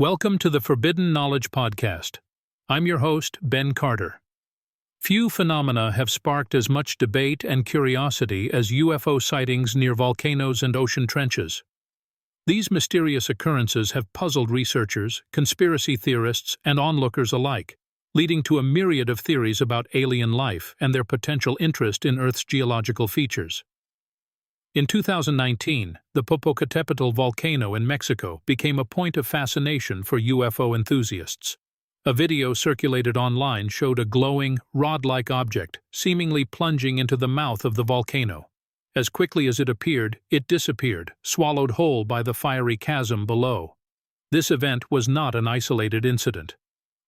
Welcome to the Forbidden Knowledge Podcast. I'm your host, Ben Carter. Few phenomena have sparked as much debate and curiosity as UFO sightings near volcanoes and ocean trenches. These mysterious occurrences have puzzled researchers, conspiracy theorists, and onlookers alike, leading to a myriad of theories about alien life and their potential interest in Earth's geological features. In 2019, the Popocatépetl volcano in Mexico became a point of fascination for UFO enthusiasts. A video circulated online showed a glowing, rod-like object seemingly plunging into the mouth of the volcano. As quickly as it appeared, it disappeared, swallowed whole by the fiery chasm below. This event was not an isolated incident.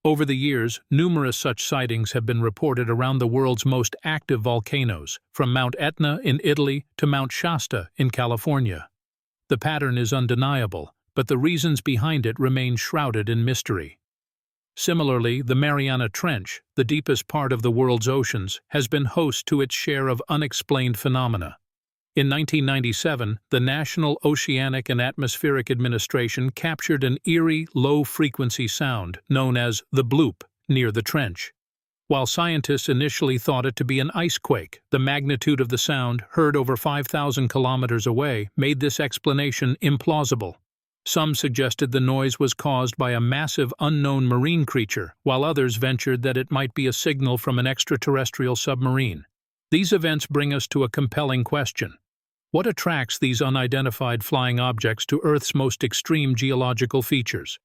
Over the years, numerous such sightings have been reported around the world's most active volcanoes, from Mount Etna in Italy to Mount Shasta in California. The pattern is undeniable, but the reasons behind it remain shrouded in mystery. Similarly, the Mariana Trench, the deepest part of the world's oceans, has been host to its share of unexplained phenomena. In 1997, the National Oceanic and Atmospheric Administration captured an eerie, low-frequency sound known as the bloop near the trench. While scientists initially thought it to be an ice quake, the magnitude of the sound, heard over 5,000 kilometers away, made this explanation implausible. Some suggested the noise was caused by a massive unknown marine creature, while others ventured that it might be a signal from an extraterrestrial submarine. These events bring us to a compelling question. What attracts these unidentified flying objects to Earth's most extreme geological features?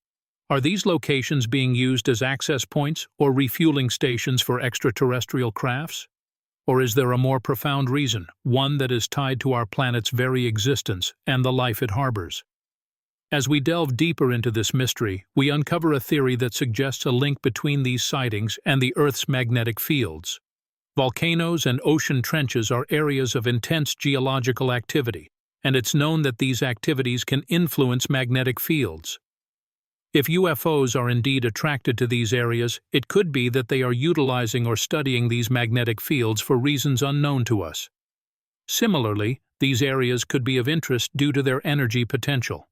Are these locations being used as access points or refueling stations for extraterrestrial crafts? Or is there a more profound reason, one that is tied to our planet's very existence and the life it harbors? As we delve deeper into this mystery, we uncover a theory that suggests a link between these sightings and the Earth's magnetic fields. Volcanoes and ocean trenches are areas of intense geological activity, and it's known that these activities can influence magnetic fields. If UFOs are indeed attracted to these areas, it could be that they are utilizing or studying these magnetic fields for reasons unknown to us. Similarly, these areas could be of interest due to their energy potential.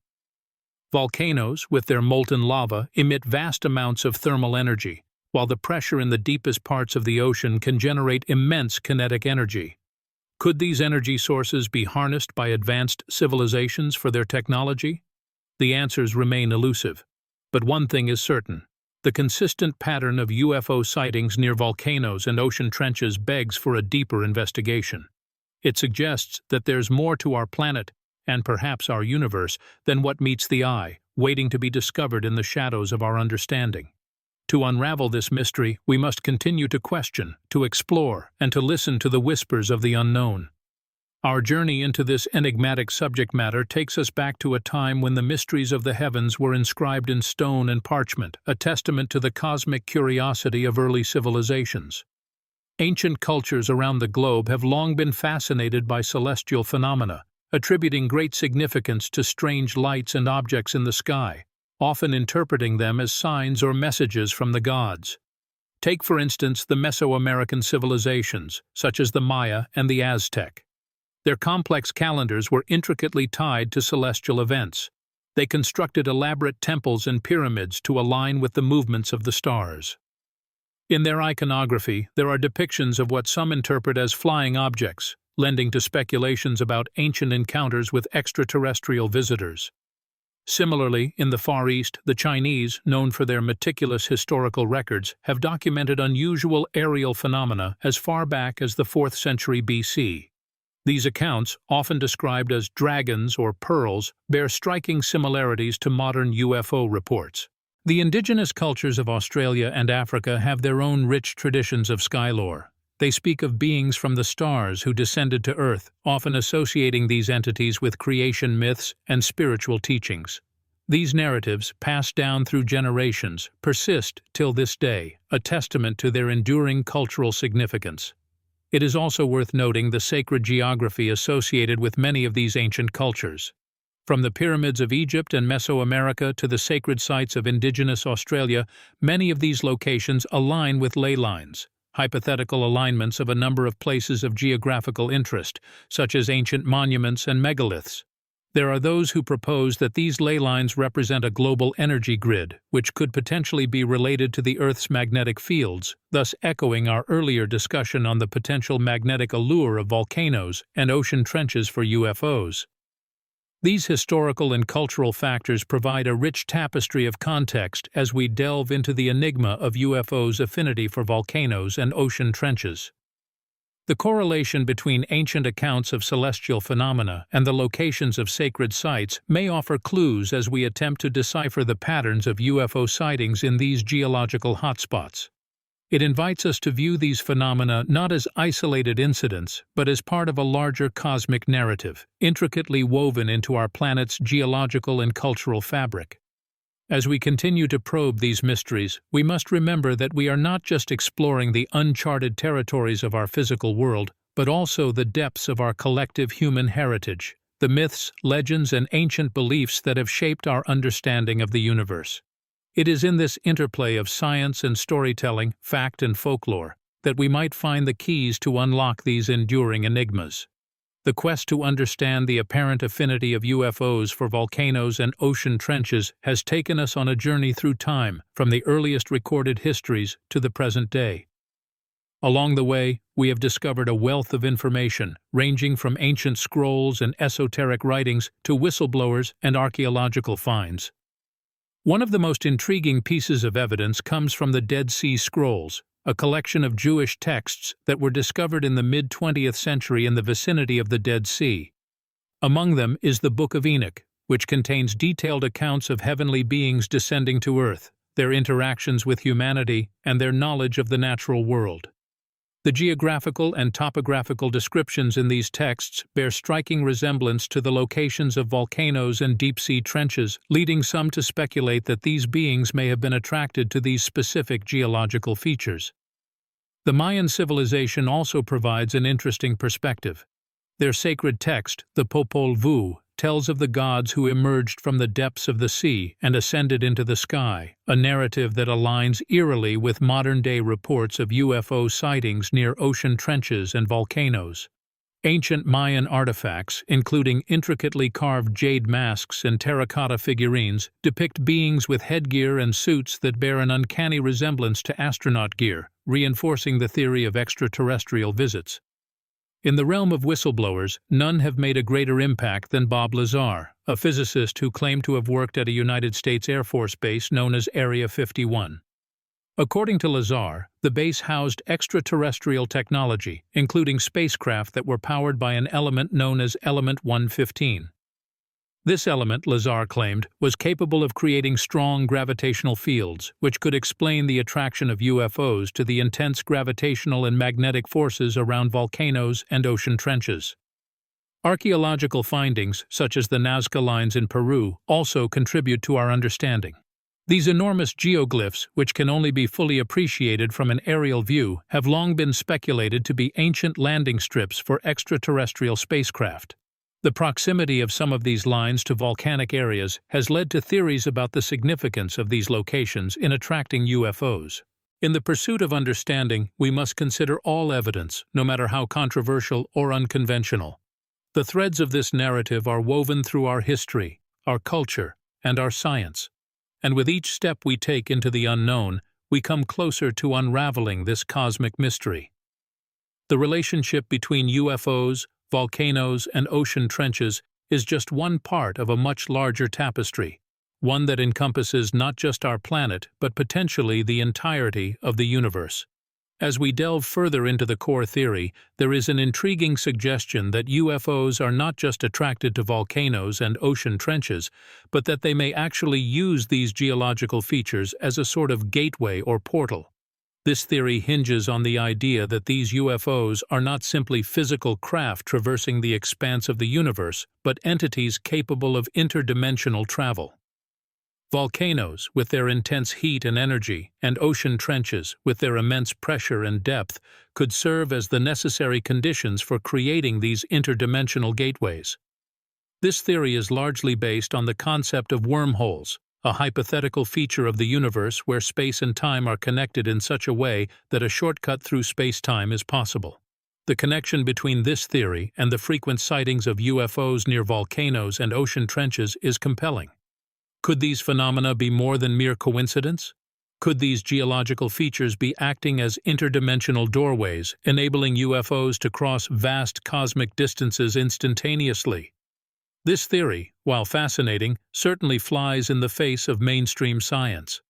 Volcanoes, with their molten lava, emit vast amounts of thermal energy, while the pressure in the deepest parts of the ocean can generate immense kinetic energy. Could these energy sources be harnessed by advanced civilizations for their technology? The answers remain elusive. But one thing is certain. The consistent pattern of UFO sightings near volcanoes and ocean trenches begs for a deeper investigation. It suggests that there's more to our planet, and perhaps our universe, than what meets the eye, waiting to be discovered in the shadows of our understanding. To unravel this mystery, we must continue to question, to explore, and to listen to the whispers of the unknown. Our journey into this enigmatic subject matter takes us back to a time when the mysteries of the heavens were inscribed in stone and parchment, a testament to the cosmic curiosity of early civilizations. Ancient cultures around the globe have long been fascinated by celestial phenomena, attributing great significance to strange lights and objects in the sky, often interpreting them as signs or messages from the gods. Take, for instance, the Mesoamerican civilizations, such as the Maya and the Aztec. Their complex calendars were intricately tied to celestial events. They constructed elaborate temples and pyramids to align with the movements of the stars. In their iconography, there are depictions of what some interpret as flying objects, lending to speculations about ancient encounters with extraterrestrial visitors. Similarly, in the Far East, the Chinese, known for their meticulous historical records, have documented unusual aerial phenomena as far back as the 4th century BC. These accounts, often described as dragons or pearls, bear striking similarities to modern UFO reports. The indigenous cultures of Australia and Africa have their own rich traditions of sky lore. They speak of beings from the stars who descended to Earth, often associating these entities with creation myths and spiritual teachings. These narratives, passed down through generations, persist till this day, a testament to their enduring cultural significance. It is also worth noting the sacred geography associated with many of these ancient cultures. From the pyramids of Egypt and Mesoamerica to the sacred sites of indigenous Australia, many of these locations align with ley lines, hypothetical alignments of a number of places of geographical interest, such as ancient monuments and megaliths. There are those who propose that these ley lines represent a global energy grid, which could potentially be related to the Earth's magnetic fields, thus echoing our earlier discussion on the potential magnetic allure of volcanoes and ocean trenches for UFOs. These historical and cultural factors provide a rich tapestry of context as we delve into the enigma of UFOs' affinity for volcanoes and ocean trenches. The correlation between ancient accounts of celestial phenomena and the locations of sacred sites may offer clues as we attempt to decipher the patterns of UFO sightings in these geological hotspots. It invites us to view these phenomena not as isolated incidents, but as part of a larger cosmic narrative, intricately woven into our planet's geological and cultural fabric. As we continue to probe these mysteries, we must remember that we are not just exploring the uncharted territories of our physical world, but also the depths of our collective human heritage, the myths, legends, and ancient beliefs that have shaped our understanding of the universe. It is in this interplay of science and storytelling, fact and folklore, that we might find the keys to unlock these enduring enigmas. The quest to understand the apparent affinity of UFOs for volcanoes and ocean trenches has taken us on a journey through time, from the earliest recorded histories to the present day. Along the way, we have discovered a wealth of information, ranging from ancient scrolls and esoteric writings to whistleblowers and archaeological finds. One of the most intriguing pieces of evidence comes from the Dead Sea Scrolls, a collection of Jewish texts that were discovered in the mid-20th century in the vicinity of the Dead Sea. Among them is the Book of Enoch, which contains detailed accounts of heavenly beings descending to earth, their interactions with humanity, and their knowledge of the natural world. The geographical and topographical descriptions in these texts bear striking resemblance to the locations of volcanoes and deep-sea trenches, leading some to speculate that these beings may have been attracted to these specific geological features. The Mayan civilization also provides an interesting perspective. Their sacred text, the Popol Vuh, tells of the gods who emerged from the depths of the sea and ascended into the sky, a narrative that aligns eerily with modern-day reports of UFO sightings near ocean trenches and volcanoes. Ancient Mayan artifacts, including intricately carved jade masks and terracotta figurines, depict beings with headgear and suits that bear an uncanny resemblance to astronaut gear, reinforcing the theory of extraterrestrial visits. In the realm of whistleblowers, none have made a greater impact than Bob Lazar, a physicist who claimed to have worked at a United States Air Force base known as Area 51. According to Lazar, the base housed extraterrestrial technology, including spacecraft that were powered by an element known as Element 115. This element, Lazar claimed, was capable of creating strong gravitational fields, which could explain the attraction of UFOs to the intense gravitational and magnetic forces around volcanoes and ocean trenches. Archaeological findings, such as the Nazca lines in Peru, also contribute to our understanding. These enormous geoglyphs, which can only be fully appreciated from an aerial view, have long been speculated to be ancient landing strips for extraterrestrial spacecraft. The proximity of some of these lines to volcanic areas has led to theories about the significance of these locations in attracting UFOs. In the pursuit of understanding, we must consider all evidence, no matter how controversial or unconventional. The threads of this narrative are woven through our history, our culture, and our science. And with each step we take into the unknown, we come closer to unraveling this cosmic mystery. The relationship between UFOs, volcanoes, and ocean trenches is just one part of a much larger tapestry, one that encompasses not just our planet, but potentially the entirety of the universe. As we delve further into the core theory, there is an intriguing suggestion that UFOs are not just attracted to volcanoes and ocean trenches, but that they may actually use these geological features as a sort of gateway or portal. This theory hinges on the idea that these UFOs are not simply physical craft traversing the expanse of the universe, but entities capable of interdimensional travel. Volcanoes, with their intense heat and energy, and ocean trenches, with their immense pressure and depth, could serve as the necessary conditions for creating these interdimensional gateways. This theory is largely based on the concept of wormholes, a hypothetical feature of the universe where space and time are connected in such a way that a shortcut through space-time is possible. The connection between this theory and the frequent sightings of UFOs near volcanoes and ocean trenches is compelling. Could these phenomena be more than mere coincidence? Could these geological features be acting as interdimensional doorways, enabling UFOs to cross vast cosmic distances instantaneously? This theory, while fascinating, certainly flies in the face of mainstream science.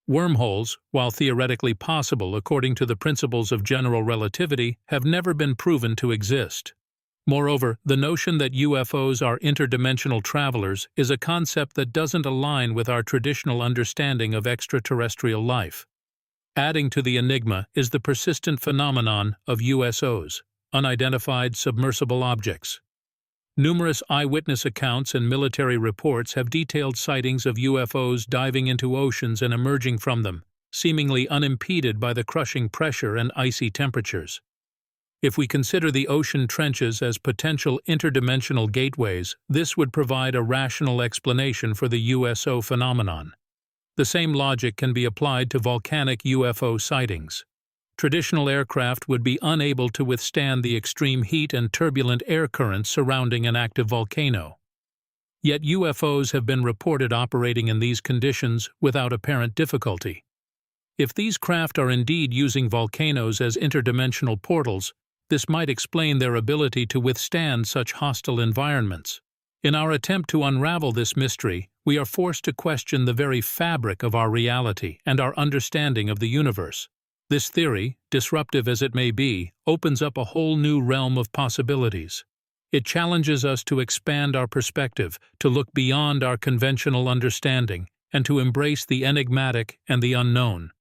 Wormholes, while theoretically possible according to the principles of general relativity, have never been proven to exist. Moreover, the notion that UFOs are interdimensional travelers is a concept that doesn't align with our traditional understanding of extraterrestrial life. Adding to the enigma is the persistent phenomenon of USOs, unidentified submersible objects. Numerous eyewitness accounts and military reports have detailed sightings of UFOs diving into oceans and emerging from them, seemingly unimpeded by the crushing pressure and icy temperatures. If we consider the ocean trenches as potential interdimensional gateways, this would provide a rational explanation for the USO phenomenon. The same logic can be applied to volcanic UFO sightings. Traditional aircraft would be unable to withstand the extreme heat and turbulent air currents surrounding an active volcano. Yet UFOs have been reported operating in these conditions without apparent difficulty. If these craft are indeed using volcanoes as interdimensional portals, this might explain their ability to withstand such hostile environments. In our attempt to unravel this mystery, we are forced to question the very fabric of our reality and our understanding of the universe. This theory, disruptive as it may be, opens up a whole new realm of possibilities. It challenges us to expand our perspective, to look beyond our conventional understanding, and to embrace the enigmatic and the unknown.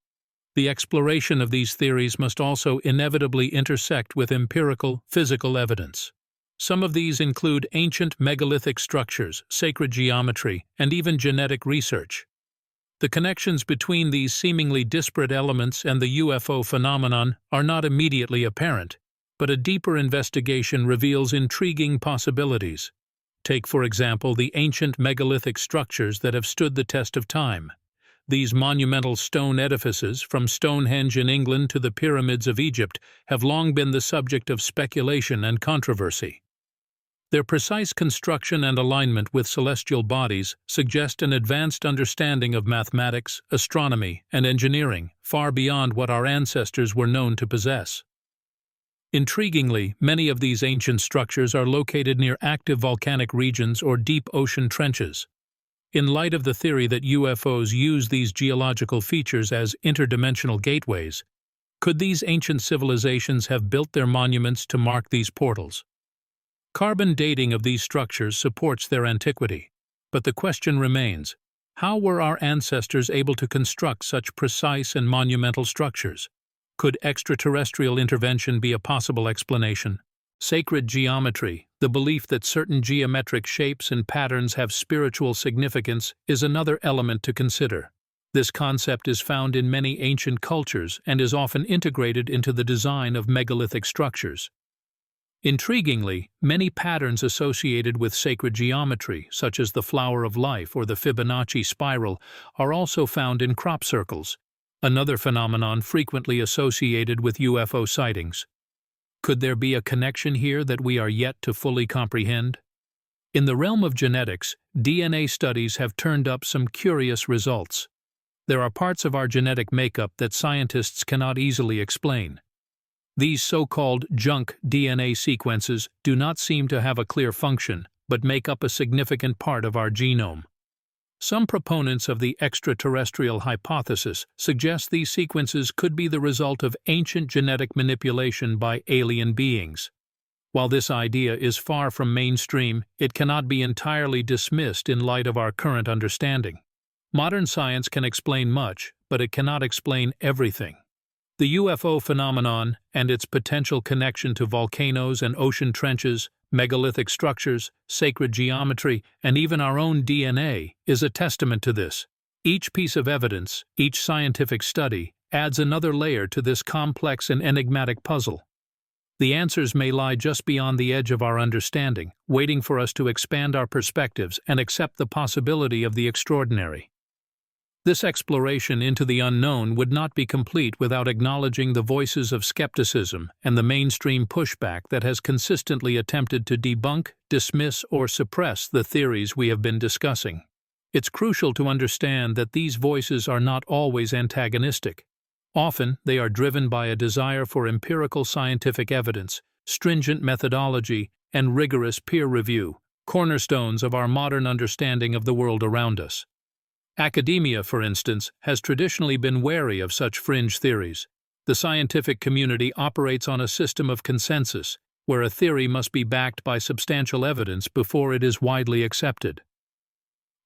The exploration of these theories must also inevitably intersect with empirical, physical evidence. Some of these include ancient megalithic structures, sacred geometry, and even genetic research. The connections between these seemingly disparate elements and the UFO phenomenon are not immediately apparent, but a deeper investigation reveals intriguing possibilities. Take, for example, the ancient megalithic structures that have stood the test of time. These monumental stone edifices, from Stonehenge in England to the pyramids of Egypt, have long been the subject of speculation and controversy. Their precise construction and alignment with celestial bodies suggest an advanced understanding of mathematics, astronomy, and engineering, far beyond what our ancestors were known to possess. Intriguingly, many of these ancient structures are located near active volcanic regions or deep ocean trenches. In light of the theory that UFOs use these geological features as interdimensional gateways, could these ancient civilizations have built their monuments to mark these portals? Carbon dating of these structures supports their antiquity, but the question remains, how were our ancestors able to construct such precise and monumental structures? Could extraterrestrial intervention be a possible explanation? Sacred geometry, the belief that certain geometric shapes and patterns have spiritual significance, is another element to consider. This concept is found in many ancient cultures and is often integrated into the design of megalithic structures. Intriguingly, many patterns associated with sacred geometry, such as the flower of life or the Fibonacci spiral, are also found in crop circles, another phenomenon frequently associated with UFO sightings. Could there be a connection here that we are yet to fully comprehend? In the realm of genetics, DNA studies have turned up some curious results. There are parts of our genetic makeup that scientists cannot easily explain. These so-called junk DNA sequences do not seem to have a clear function, but make up a significant part of our genome. Some proponents of the extraterrestrial hypothesis suggest these sequences could be the result of ancient genetic manipulation by alien beings. While this idea is far from mainstream, it cannot be entirely dismissed in light of our current understanding. Modern science can explain much, but it cannot explain everything. The UFO phenomenon and its potential connection to volcanoes and ocean trenches, megalithic structures, sacred geometry, and even our own DNA is a testament to this. Each piece of evidence, each scientific study, adds another layer to this complex and enigmatic puzzle. The answers may lie just beyond the edge of our understanding, waiting for us to expand our perspectives and accept the possibility of the extraordinary. This exploration into the unknown would not be complete without acknowledging the voices of skepticism and the mainstream pushback that has consistently attempted to debunk, dismiss, or suppress the theories we have been discussing. It's crucial to understand that these voices are not always antagonistic. Often, they are driven by a desire for empirical scientific evidence, stringent methodology, and rigorous peer review, cornerstones of our modern understanding of the world around us. Academia, for instance, has traditionally been wary of such fringe theories. The scientific community operates on a system of consensus, where a theory must be backed by substantial evidence before it is widely accepted.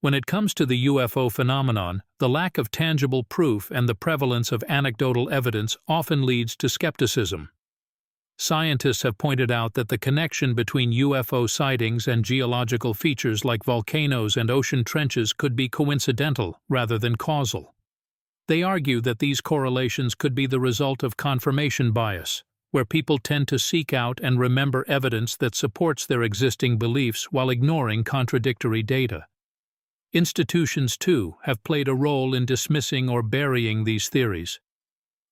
When it comes to the UFO phenomenon, the lack of tangible proof and the prevalence of anecdotal evidence often leads to skepticism. Scientists have pointed out that the connection between UFO sightings and geological features like volcanoes and ocean trenches could be coincidental rather than causal. They argue that these correlations could be the result of confirmation bias, where people tend to seek out and remember evidence that supports their existing beliefs while ignoring contradictory data. Institutions, too, have played a role in dismissing or burying these theories.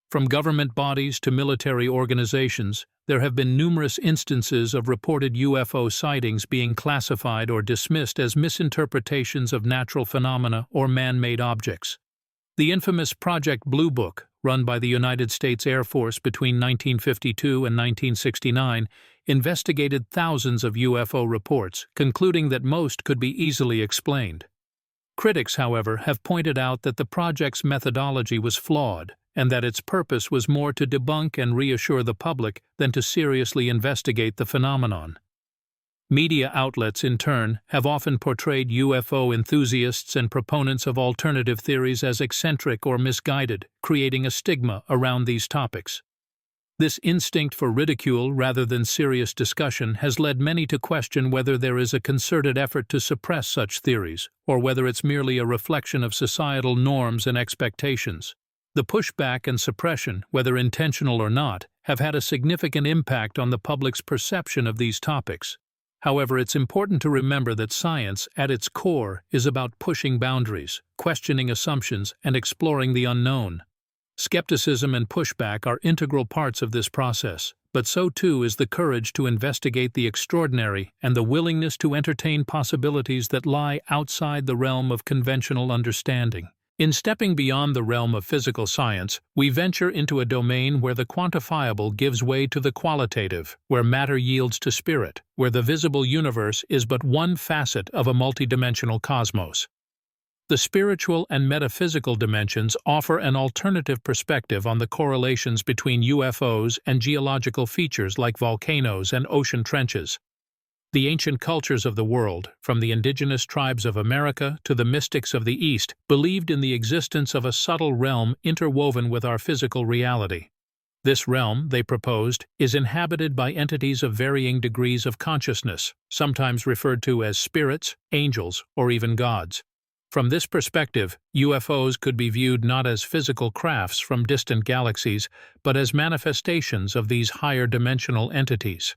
From government bodies to military organizations, there have been numerous instances of reported UFO sightings being classified or dismissed as misinterpretations of natural phenomena or man-made objects. The infamous Project Blue Book, run by the United States Air Force between 1952 and 1969, investigated thousands of UFO reports, concluding that most could be easily explained. Critics, however, have pointed out that the project's methodology was flawed, and that its purpose was more to debunk and reassure the public than to seriously investigate the phenomenon. Media outlets, in turn, have often portrayed UFO enthusiasts and proponents of alternative theories as eccentric or misguided, creating a stigma around these topics. This instinct for ridicule rather than serious discussion has led many to question whether there is a concerted effort to suppress such theories, or whether it's merely a reflection of societal norms and expectations. The pushback and suppression, whether intentional or not, have had a significant impact on the public's perception of these topics. However, it's important to remember that science, at its core, is about pushing boundaries, questioning assumptions, and exploring the unknown. Skepticism and pushback are integral parts of this process, but so too is the courage to investigate the extraordinary and the willingness to entertain possibilities that lie outside the realm of conventional understanding. In stepping beyond the realm of physical science, we venture into a domain where the quantifiable gives way to the qualitative, where matter yields to spirit, where the visible universe is but one facet of a multidimensional cosmos. The spiritual and metaphysical dimensions offer an alternative perspective on the correlations between UFOs and geological features like volcanoes and ocean trenches. The ancient cultures of the world, from the indigenous tribes of America to the mystics of the East, believed in the existence of a subtle realm interwoven with our physical reality. This realm, they proposed, is inhabited by entities of varying degrees of consciousness, sometimes referred to as spirits, angels, or even gods. From this perspective, UFOs could be viewed not as physical crafts from distant galaxies, but as manifestations of these higher dimensional entities.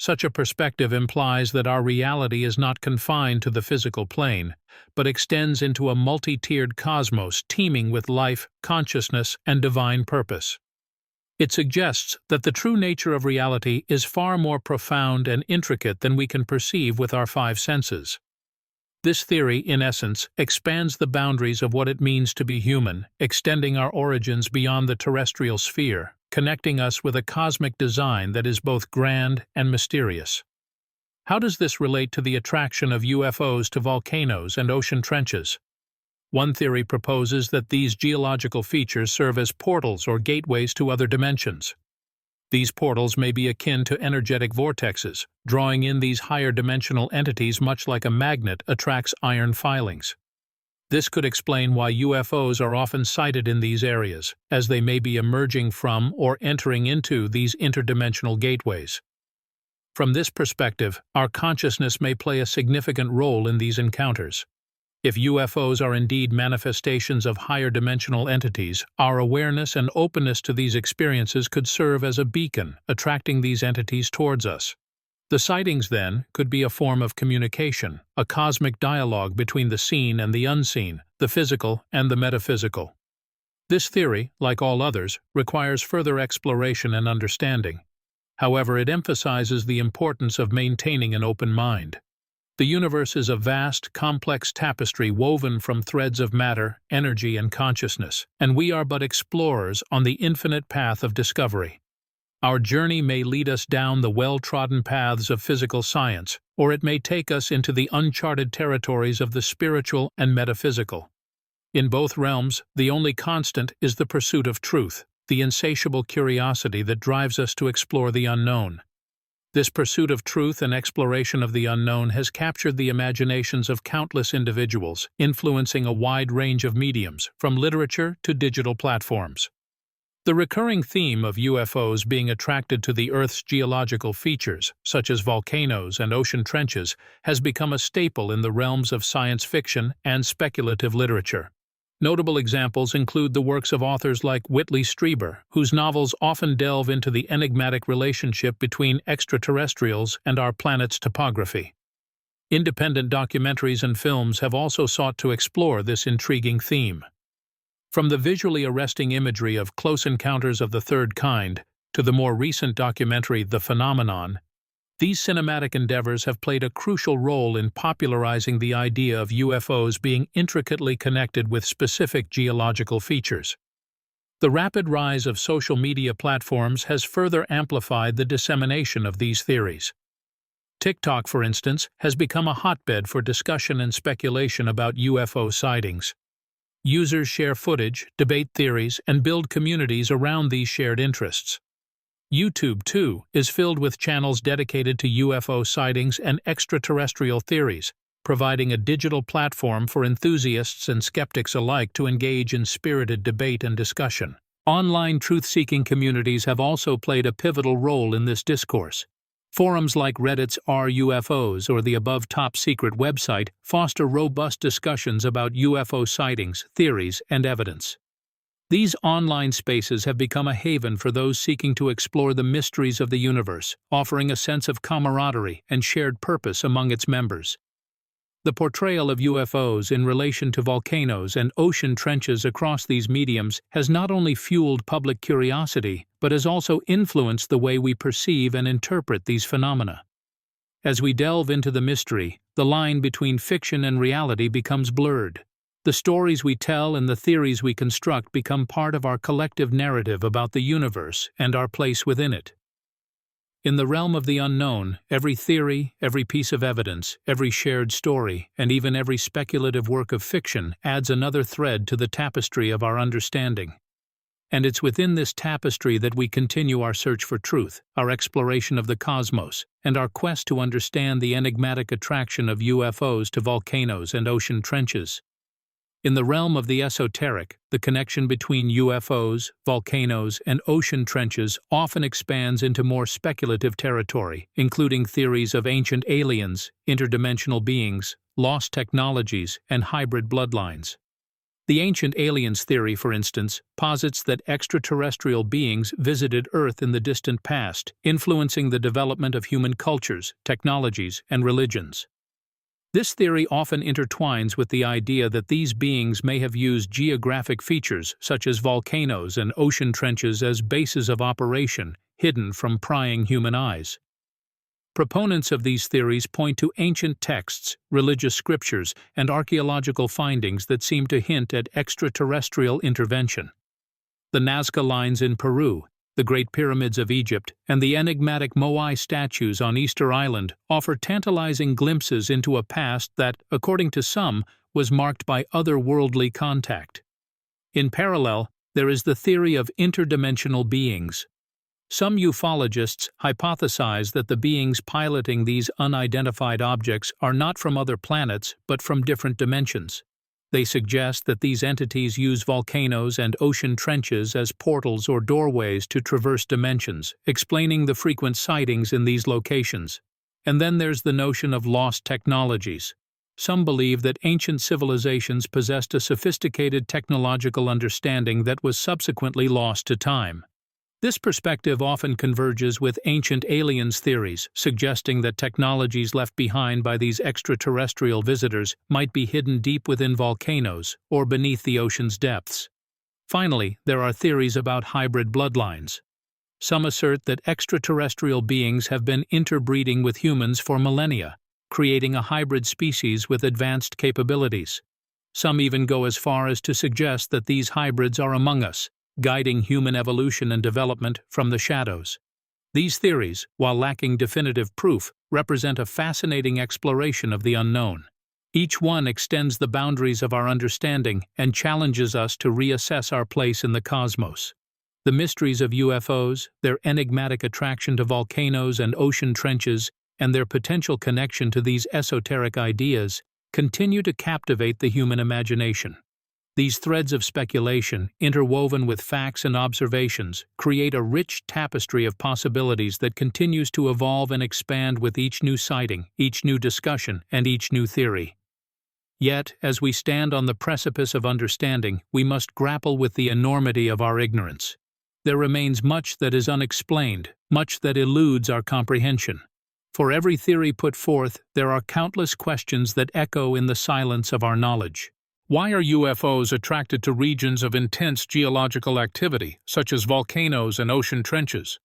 Such a perspective implies that our reality is not confined to the physical plane, but extends into a multi-tiered cosmos teeming with life, consciousness, and divine purpose. It suggests that the true nature of reality is far more profound and intricate than we can perceive with our five senses. This theory, in essence, expands the boundaries of what it means to be human, extending our origins beyond the terrestrial sphere, connecting us with a cosmic design that is both grand and mysterious. How does this relate to the attraction of UFOs to volcanoes and ocean trenches? One theory proposes that these geological features serve as portals or gateways to other dimensions. These portals may be akin to energetic vortexes, drawing in these higher dimensional entities much like a magnet attracts iron filings. This could explain why UFOs are often sighted in these areas, as they may be emerging from or entering into these interdimensional gateways. From this perspective, our consciousness may play a significant role in these encounters. If UFOs are indeed manifestations of higher dimensional entities, our awareness and openness to these experiences could serve as a beacon, attracting these entities towards us. The sightings, then, could be a form of communication, a cosmic dialogue between the seen and the unseen, the physical and the metaphysical. This theory, like all others, requires further exploration and understanding. However, it emphasizes the importance of maintaining an open mind. The universe is a vast, complex tapestry woven from threads of matter, energy, and consciousness, and we are but explorers on the infinite path of discovery. Our journey may lead us down the well-trodden paths of physical science, or it may take us into the uncharted territories of the spiritual and metaphysical. In both realms, the only constant is the pursuit of truth, the insatiable curiosity that drives us to explore the unknown. This pursuit of truth and exploration of the unknown has captured the imaginations of countless individuals, influencing a wide range of mediums, from literature to digital platforms. The recurring theme of UFOs being attracted to the Earth's geological features, such as volcanoes and ocean trenches, has become a staple in the realms of science fiction and speculative literature. Notable examples include the works of authors like Whitley Strieber, whose novels often delve into the enigmatic relationship between extraterrestrials and our planet's topography. Independent documentaries and films have also sought to explore this intriguing theme. From the visually arresting imagery of Close Encounters of the Third Kind to the more recent documentary The Phenomenon, these cinematic endeavors have played a crucial role in popularizing the idea of UFOs being intricately connected with specific geological features. The rapid rise of social media platforms has further amplified the dissemination of these theories. TikTok, for instance, has become a hotbed for discussion and speculation about UFO sightings. Users share footage, debate theories, and build communities around these shared interests. YouTube, too, is filled with channels dedicated to UFO sightings and extraterrestrial theories, providing a digital platform for enthusiasts and skeptics alike to engage in spirited debate and discussion. Online truth-seeking communities have also played a pivotal role in this discourse. Forums like Reddit's RUFOs or the above top-secret website foster robust discussions about UFO sightings, theories, and evidence. These online spaces have become a haven for those seeking to explore the mysteries of the universe, offering a sense of camaraderie and shared purpose among its members. The portrayal of UFOs in relation to volcanoes and ocean trenches across these mediums has not only fueled public curiosity, but has also influenced the way we perceive and interpret these phenomena. As we delve into the mystery, the line between fiction and reality becomes blurred. The stories we tell and the theories we construct become part of our collective narrative about the universe and our place within it. In the realm of the unknown, every theory, every piece of evidence, every shared story, and even every speculative work of fiction adds another thread to the tapestry of our understanding. And it's within this tapestry that we continue our search for truth, our exploration of the cosmos, and our quest to understand the enigmatic attraction of UFOs to volcanoes and ocean trenches. In the realm of the esoteric, the connection between UFOs, volcanoes, and ocean trenches often expands into more speculative territory, including theories of ancient aliens, interdimensional beings, lost technologies, and hybrid bloodlines. The ancient aliens theory, for instance, posits that extraterrestrial beings visited Earth in the distant past, influencing the development of human cultures, technologies, and religions. This theory often intertwines with the idea that these beings may have used geographic features such as volcanoes and ocean trenches as bases of operation, hidden from prying human eyes. Proponents of these theories point to ancient texts, religious scriptures, and archaeological findings that seem to hint at extraterrestrial intervention. The Nazca Lines in Peru, the Great Pyramids of Egypt, and the enigmatic Moai statues on Easter Island offer tantalizing glimpses into a past that, according to some, was marked by otherworldly contact. In parallel, there is the theory of interdimensional beings. Some ufologists hypothesize that the beings piloting these unidentified objects are not from other planets but from different dimensions. They suggest that these entities use volcanoes and ocean trenches as portals or doorways to traverse dimensions, explaining the frequent sightings in these locations. And then there's the notion of lost technologies. Some believe that ancient civilizations possessed a sophisticated technological understanding that was subsequently lost to time. This perspective often converges with ancient aliens theories, suggesting that technologies left behind by these extraterrestrial visitors might be hidden deep within volcanoes or beneath the ocean's depths. Finally, there are theories about hybrid bloodlines. Some assert that extraterrestrial beings have been interbreeding with humans for millennia, creating a hybrid species with advanced capabilities. Some even go as far as to suggest that these hybrids are among us, guiding human evolution and development from the shadows. These theories, while lacking definitive proof, represent a fascinating exploration of the unknown. Each one extends the boundaries of our understanding and challenges us to reassess our place in the cosmos. The mysteries of UFOs, their enigmatic attraction to volcanoes and ocean trenches, and their potential connection to these esoteric ideas, continue to captivate the human imagination. These threads of speculation, interwoven with facts and observations, create a rich tapestry of possibilities that continues to evolve and expand with each new sighting, each new discussion, and each new theory. Yet, as we stand on the precipice of understanding, we must grapple with the enormity of our ignorance. There remains much that is unexplained, much that eludes our comprehension. For every theory put forth, there are countless questions that echo in the silence of our knowledge. Why are UFOs attracted to regions of intense geological activity, such as volcanoes and ocean trenches?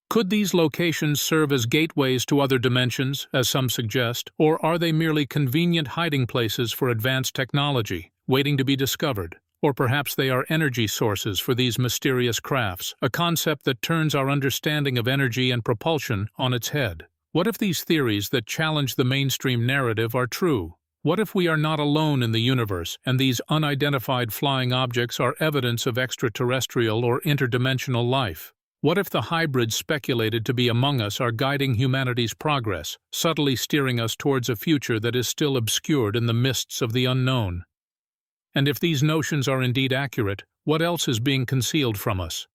Could these locations serve as gateways to other dimensions, as some suggest, or are they merely convenient hiding places for advanced technology, waiting to be discovered? Or perhaps they are energy sources for these mysterious crafts, a concept that turns our understanding of energy and propulsion on its head. What if these theories that challenge the mainstream narrative are true? What if we are not alone in the universe, and these unidentified flying objects are evidence of extraterrestrial or interdimensional life? What if the hybrids speculated to be among us are guiding humanity's progress, subtly steering us towards a future that is still obscured in the mists of the unknown? And if these notions are indeed accurate, what else is being concealed from us?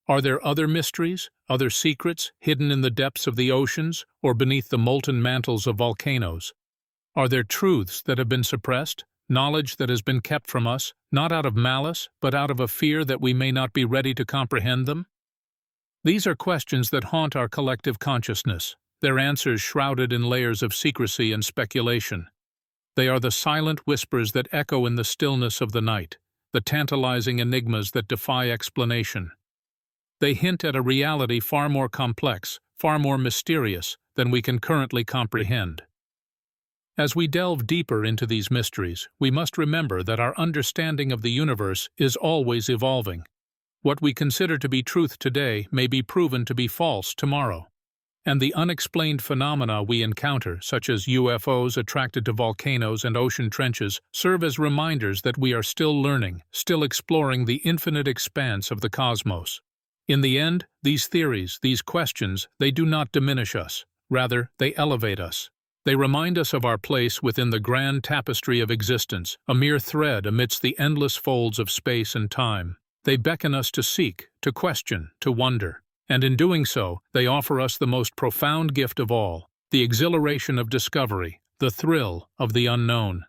Are there other mysteries, other secrets, hidden in the depths of the oceans or beneath the molten mantles of volcanoes? Are there truths that have been suppressed, knowledge that has been kept from us, not out of malice, but out of a fear that we may not be ready to comprehend them? These are questions that haunt our collective consciousness, their answers shrouded in layers of secrecy and speculation. They are the silent whispers that echo in the stillness of the night, the tantalizing enigmas that defy explanation. They hint at a reality far more complex, far more mysterious than we can currently comprehend. As we delve deeper into these mysteries, we must remember that our understanding of the universe is always evolving. What we consider to be truth today may be proven to be false tomorrow. And the unexplained phenomena we encounter, such as UFOs attracted to volcanoes and ocean trenches, serve as reminders that we are still learning, still exploring the infinite expanse of the cosmos. In the end, these theories, these questions, they do not diminish us. Rather, they elevate us. They remind us of our place within the grand tapestry of existence, a mere thread amidst the endless folds of space and time. They beckon us to seek, to question, to wonder. And in doing so, they offer us the most profound gift of all, the exhilaration of discovery, the thrill of the unknown.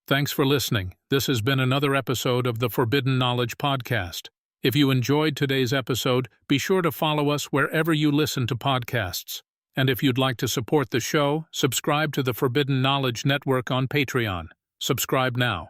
Thanks for listening. This has been another episode of the Forbidden Knowledge Podcast. If you enjoyed today's episode, be sure to follow us wherever you listen to podcasts. And if you'd like to support the show, subscribe to the Forbidden Knowledge Network on Patreon. Subscribe now.